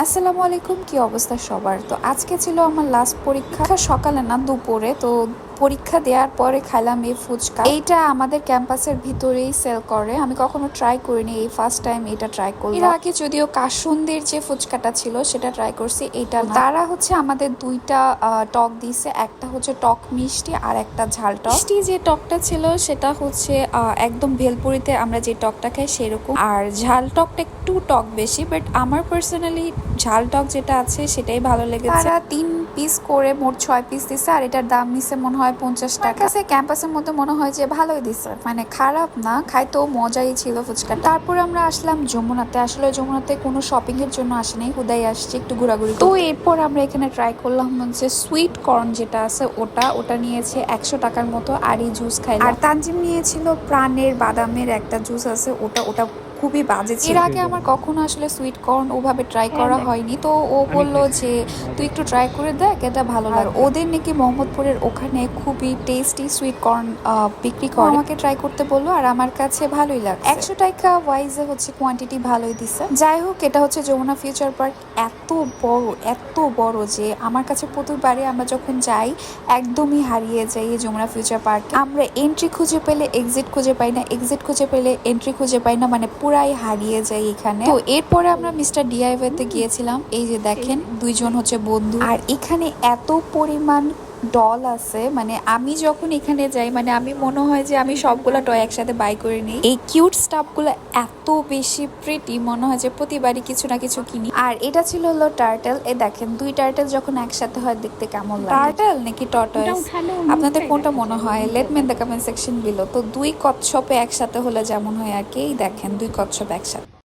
আসসালামু আলাইকুম, কি অবস্থা সবার? তো আজকে ছিল আমার লাস্ট পরীক্ষা, সকালে না দুপুরে। তো পরীক্ষা দেওয়ার পরে খাইলাম এই ফুচকা। এইটা আমাদের ক্যাম্পাসের ভিতরেই সেল করে, আমি কখনো ট্রাই করিনি, এই ফার্স্ট টাইম এটা ট্রাই করলাম। এর আগে যদিও কাসুন্দির যে ফুচকাটা ছিল সেটা ট্রাই করছি, এইটা না। তারা হচ্ছে আমাদের দুইটা টক দিছে, একটা হচ্ছে টক মিষ্টি আর একটা ঝাল টক। মিষ্টি যে টকটা ছিল সেটা হচ্ছে একদম ভেলপুরিতে আমরা যে টকটা খাই সেরকম, আর ঝাল টকটা একটু টক বেশি, বাট আমার পার্সোনালি ঝাল টক যেটা আছে সেটাই ভালো লেগেছে। তারা 3 পিস করে মোট 6 পিস দিছে, আর এটার দাম নিছে মনে হয় 50 টাকা। ক্যাম্পাসের মধ্যে মনে হয় যে ভালোই দিছে, মানে খারাপ না, খাইতেও মজাই ছিল ফুচকা। তারপর আমরা আসলাম যমুনাতে। আসলে যমুনাতে কোনো শপিং এর জন্য আসেনি, হুদাই আসছি একটু ঘোরাঘুরি। তো এরপর আমরা এখানে ট্রাই করলাম হচ্ছে সুইট কর্ন যেটা আছে ওটা নিয়েছে 100 টাকার মতো, আর এই জুস খাই। আর তানজিম নিয়েছিল প্রাণের বাদামের একটা জুস আছে, ওটা খুবই বাজে ছিল। এর আগে আমার কখনো আসলে সুইট কর্ন ওভাবে ট্রাই করা হয়নি, তো ও বললো যে তুই একটু ট্রাই করে দেখ, এটা ভালো লাগে। ওদের নাকি মোহাম্মদপুরের ওখানে খুবই টেস্টি সুইট কর্ন বিক্রি করে, আমাকে ট্রাই করতে বললো, আর আমার কাছে ভালোই লাগে। 100 টাকা ওয়াইজে হচ্ছে কোয়ান্টিটি ভালোই দিছে। যাই হোক, এটা হচ্ছে যমুনা ফিউচার পার্ক, এত বড় যে আমার কাছে প্রতিবারে আমরা যখন যাই একদমই হারিয়ে যাই এই যমুনা ফিউচার পার্কে। আমরা এন্ট্রি খুঁজে পেলে এক্সিট খুঁজে পাই না, এক্সিট খুঁজে পেলে এন্ট্রি খুঁজে পাই না, মানে পুরাই হারিয়ে যাই এখানে। তো এরপরে আমরা মিস্টার ডিআইওয়াই তে গিয়েছিলাম। এই যে দেখেন দুইজন হচ্ছে বন্ধু, আর এখানে এত পরিমাণ ডল আছে, মানে আমি যখন এখানে যাই মানে আমি মনে হয় যে আমি সবগুলো টয় একসাথে বাই করে নিই। এই কিউট স্টাফগুলো এত বেশি প্রিটি, মনে হয় যে প্রতিবারই কিছু না কিছু কিনি। আর এটা ছিল হলো টার্টেল। এই দেখেন দুই টার্টেল যখন একসাথে হয় দেখতে কেমন লাগে। টার্টেল নাকি টর্টয়েস, আপনাদের কোনটা মনে হয়? Let me in the comment section below. তো দুই কচ্ছপে একসাথে হলে যেমন হয় আর কি, এই দেখেন দুই কচ্ছপ একসাথে।